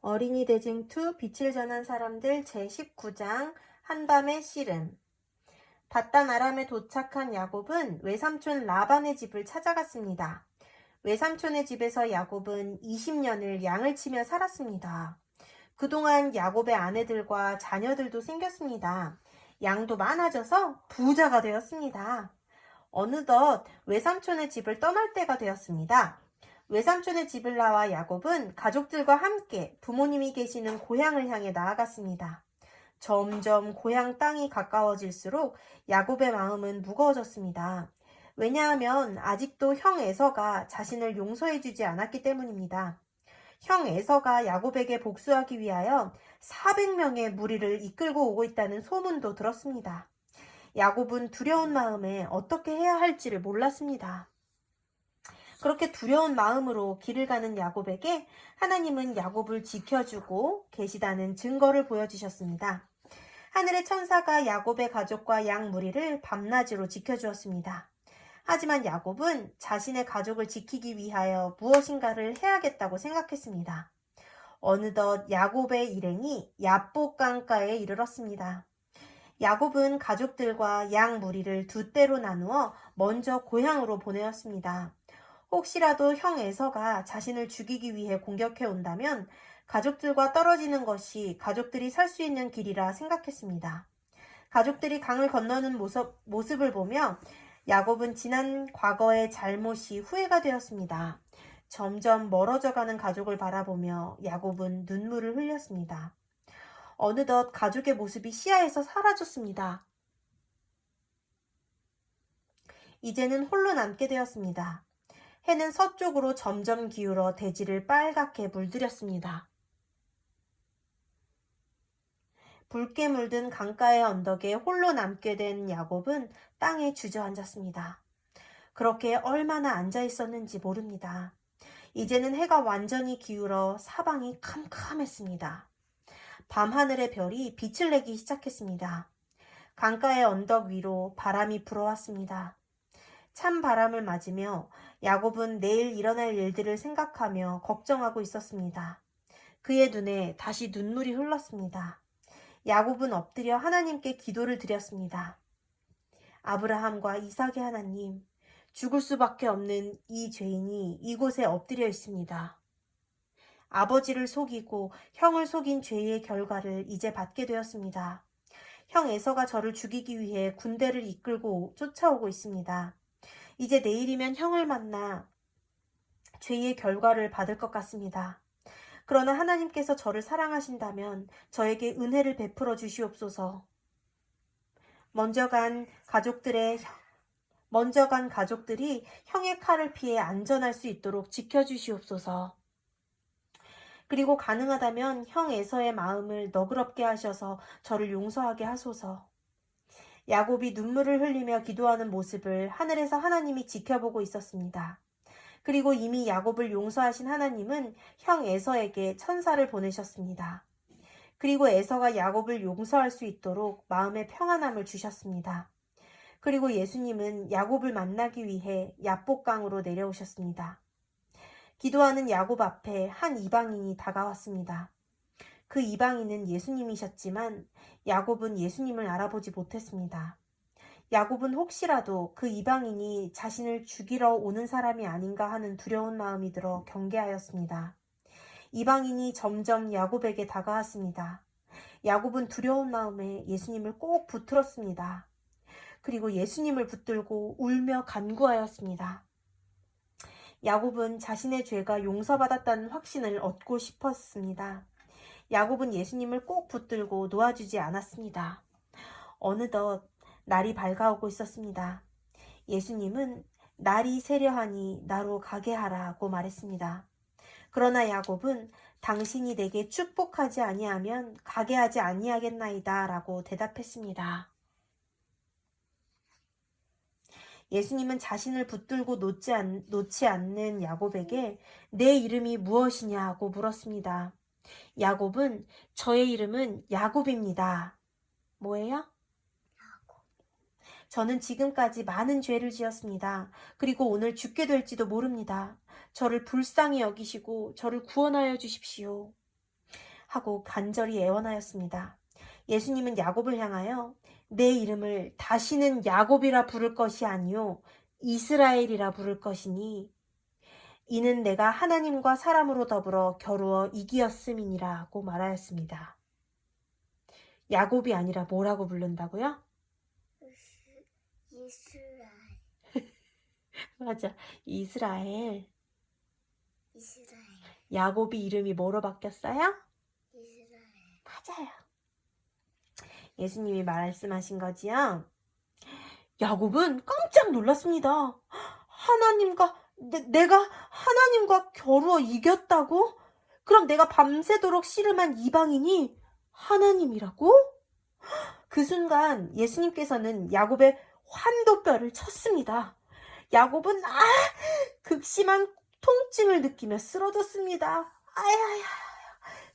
어린이 대징2 빛을 전한 사람들 제19장 한밤의 씨름. 바단 아람에 도착한 야곱은 외삼촌 라반의 집을 찾아갔습니다. 외삼촌의 집에서 야곱은 20년을 양을 치며 살았습니다. 그동안 야곱의 아내들과 자녀들도 생겼습니다. 양도 많아져서 부자가 되었습니다. 어느덧 외삼촌의 집을 떠날 때가 되었습니다. 외삼촌의 집을 나와 야곱은 가족들과 함께 부모님이 계시는 고향을 향해 나아갔습니다. 점점 고향 땅이 가까워질수록 야곱의 마음은 무거워졌습니다. 왜냐하면 아직도 형 에서가 자신을 용서해주지 않았기 때문입니다. 형 에서가 야곱에게 복수하기 위하여 400명의 무리를 이끌고 오고 있다는 소문도 들었습니다. 야곱은 두려운 마음에 어떻게 해야 할지를 몰랐습니다. 그렇게 두려운 마음으로 길을 가는 야곱에게 하나님은 야곱을 지켜주고 계시다는 증거를 보여주셨습니다. 하늘의 천사가 야곱의 가족과 양 무리를 밤낮으로 지켜주었습니다. 하지만 야곱은 자신의 가족을 지키기 위하여 무엇인가를 해야겠다고 생각했습니다. 어느덧 야곱의 일행이 야복 강가에 이르렀습니다. 야곱은 가족들과 양 무리를 두 떼로 나누어 먼저 고향으로 보내었습니다. 혹시라도 형 에서가 자신을 죽이기 위해 공격해 온다면 가족들과 떨어지는 것이 가족들이 살 수 있는 길이라 생각했습니다. 가족들이 강을 건너는 모습을 보며 야곱은 지난 과거의 잘못이 후회가 되었습니다. 점점 멀어져가는 가족을 바라보며 야곱은 눈물을 흘렸습니다. 어느덧 가족의 모습이 시야에서 사라졌습니다. 이제는 홀로 남게 되었습니다. 해는 서쪽으로 점점 기울어 대지를 빨갛게 물들였습니다. 붉게 물든 강가의 언덕에 홀로 남게 된 야곱은 땅에 주저앉았습니다. 그렇게 얼마나 앉아 있었는지 모릅니다. 이제는 해가 완전히 기울어 사방이 캄캄했습니다. 밤하늘의 별이 빛을 내기 시작했습니다. 강가의 언덕 위로 바람이 불어왔습니다. 찬 바람을 맞으며 야곱은 내일 일어날 일들을 생각하며 걱정하고 있었습니다. 그의 눈에 다시 눈물이 흘렀습니다. 야곱은 엎드려 하나님께 기도를 드렸습니다. 아브라함과 이삭의 하나님, 죽을 수밖에 없는 이 죄인이 이곳에 엎드려 있습니다. 아버지를 속이고 형을 속인 죄의 결과를 이제 받게 되었습니다. 형 에서가 저를 죽이기 위해 군대를 이끌고 쫓아오고 있습니다. 이제 내일이면 형을 만나 죄의 결과를 받을 것 같습니다. 그러나 하나님께서 저를 사랑하신다면 저에게 은혜를 베풀어 주시옵소서. 먼저 간 가족들이 형의 칼을 피해 안전할 수 있도록 지켜주시옵소서. 그리고 가능하다면 형 에서의 마음을 너그럽게 하셔서 저를 용서하게 하소서. 야곱이 눈물을 흘리며 기도하는 모습을 하늘에서 하나님이 지켜보고 있었습니다. 그리고 이미 야곱을 용서하신 하나님은 형 에서에게 천사를 보내셨습니다. 그리고 에서가 야곱을 용서할 수 있도록 마음의 평안함을 주셨습니다. 그리고 예수님은 야곱을 만나기 위해 야복강으로 내려오셨습니다. 기도하는 야곱 앞에 한 이방인이 다가왔습니다. 그 이방인은 예수님이셨지만 야곱은 예수님을 알아보지 못했습니다. 야곱은 혹시라도 그 이방인이 자신을 죽이러 오는 사람이 아닌가 하는 두려운 마음이 들어 경계하였습니다. 이방인이 점점 야곱에게 다가왔습니다. 야곱은 두려운 마음에 예수님을 꼭 붙들었습니다. 그리고 예수님을 붙들고 울며 간구하였습니다. 야곱은 자신의 죄가 용서받았다는 확신을 얻고 싶었습니다. 야곱은 예수님을 꼭 붙들고 놓아주지 않았습니다. 어느덧 날이 밝아오고 있었습니다. 예수님은 날이 세려하니 나로 가게 하라고 말했습니다. 그러나 야곱은 당신이 내게 축복하지 아니하면 가게 하지 아니하겠나이다 라고 대답했습니다. 예수님은 자신을 붙들고 놓지 않는 야곱에게 내 이름이 무엇이냐고 물었습니다. 야곱은 저의 이름은 야곱입니다. 뭐예요? 저는 지금까지 많은 죄를 지었습니다. 그리고 오늘 죽게 될지도 모릅니다. 저를 불쌍히 여기시고 저를 구원하여 주십시오. 하고 간절히 애원하였습니다. 예수님은 야곱을 향하여 내 이름을 다시는 야곱이라 부를 것이 아니요 이스라엘이라 부를 것이니 이는 내가 하나님과 사람으로 더불어 겨루어 이기었음이니라고 말하였습니다. 야곱이 아니라 뭐라고 부른다고요? 이스라엘. 맞아, 이스라엘. 이스라엘. 야곱이 이름이 뭐로 바뀌었어요? 이스라엘. 맞아요. 예수님이 말씀하신 거지요. 야곱은 깜짝 놀랐습니다. 내가 하나님과 겨루어 이겼다고? 그럼 내가 밤새도록 씨름한 이방인이 하나님이라고? 그 순간 예수님께서는 야곱의 환도뼈를 쳤습니다. 야곱은 극심한 통증을 느끼며 쓰러졌습니다. 아야야.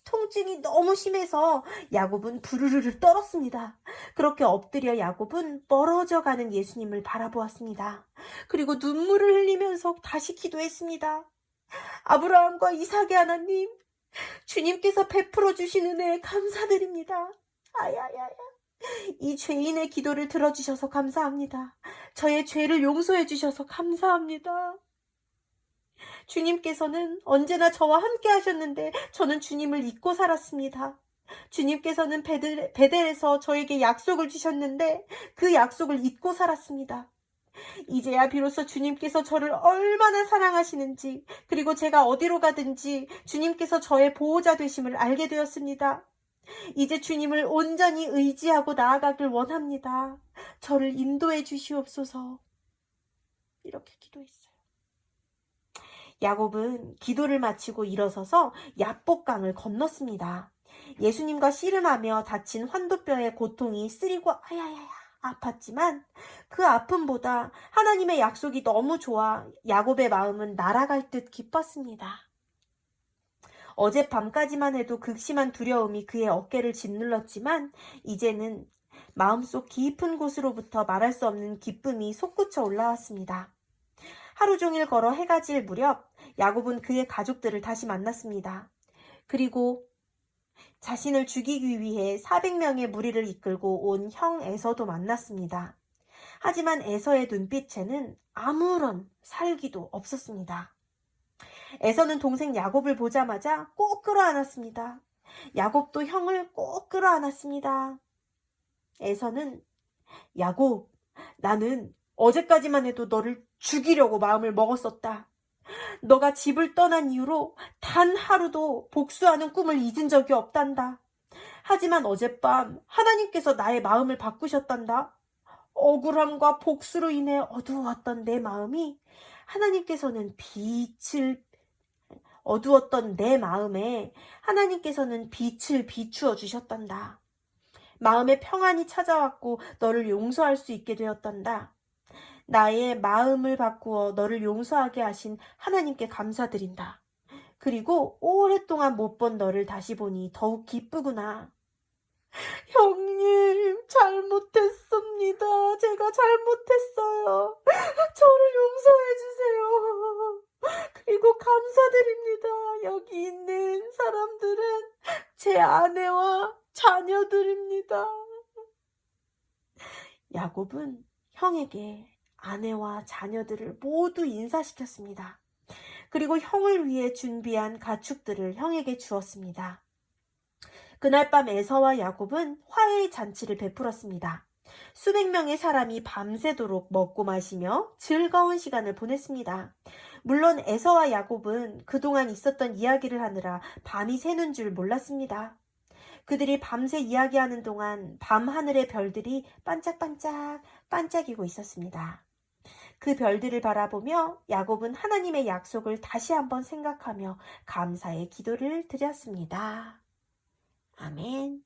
통증이 너무 심해서 야곱은 부르르르 떨었습니다. 그렇게 엎드려 야곱은 멀어져 가는 예수님을 바라보았습니다. 그리고 눈물을 흘리면서 다시 기도했습니다. 아브라함과 이삭의 하나님, 주님께서 베풀어 주신 은혜에 감사드립니다. 아야야야. 이 죄인의 기도를 들어주셔서 감사합니다. 저의 죄를 용서해 주셔서 감사합니다. 주님께서는 언제나 저와 함께 하셨는데 저는 주님을 잊고 살았습니다. 주님께서는 베델에서 저에게 약속을 주셨는데 그 약속을 잊고 살았습니다. 이제야 비로소 주님께서 저를 얼마나 사랑하시는지, 그리고 제가 어디로 가든지 주님께서 저의 보호자 되심을 알게 되었습니다. 이제 주님을 온전히 의지하고 나아가길 원합니다. 저를 인도해 주시옵소서. 이렇게 기도했어요. 야곱은 기도를 마치고 일어서서 야복강을 건넜습니다. 예수님과 씨름하며 다친 환도뼈의 고통이 쓰리고 아야야야 아팠지만 그 아픔보다 하나님의 약속이 너무 좋아 야곱의 마음은 날아갈 듯 기뻤습니다. 어젯밤까지만 해도 극심한 두려움이 그의 어깨를 짓눌렀지만 이제는 마음속 깊은 곳으로부터 말할 수 없는 기쁨이 솟구쳐 올라왔습니다. 하루 종일 걸어 해가 질 무렵 야곱은 그의 가족들을 다시 만났습니다. 그리고 자신을 죽이기 위해 400명의 무리를 이끌고 온 형 에서도 만났습니다. 하지만 에서의 눈빛에는 아무런 살기도 없었습니다. 에서는 동생 야곱을 보자마자 꼭 끌어안았습니다. 야곱도 형을 꼭 끌어안았습니다. 에서는 야곱, 나는 어제까지만 해도 너를 죽이려고 마음을 먹었었다. 너가 집을 떠난 이후로 단 하루도 복수하는 꿈을 잊은 적이 없단다. 하지만 어젯밤 하나님께서 나의 마음을 바꾸셨단다. 억울함과 복수로 인해 어두웠던 내 마음이 하나님께서는 어두웠던 내 마음에 하나님께서는 빛을 비추어 주셨단다. 마음에 평안이 찾아왔고 너를 용서할 수 있게 되었단다. 나의 마음을 바꾸어 너를 용서하게 하신 하나님께 감사드린다. 그리고 오랫동안 못 본 너를 다시 보니 더욱 기쁘구나. 형님, 잘못했습니다. 제가 잘못했어요. 저를 용서해 주세요. 그리고 감사드립니다. 여기 있는 사람들은 제 아내와 자녀들입니다. 야곱은 형에게 아내와 자녀들을 모두 인사시켰습니다. 그리고 형을 위해 준비한 가축들을 형에게 주었습니다. 그날 밤 에서와 야곱은 화해의 잔치를 베풀었습니다. 수백 명의 사람이 밤새도록 먹고 마시며 즐거운 시간을 보냈습니다. 물론 에서와 야곱은 그동안 있었던 이야기를 하느라 밤이 새는 줄 몰랐습니다. 그들이 밤새 이야기하는 동안 밤하늘의 별들이 반짝반짝 반짝이고 있었습니다. 그 별들을 바라보며 야곱은 하나님의 약속을 다시 한번 생각하며 감사의 기도를 드렸습니다. 아멘.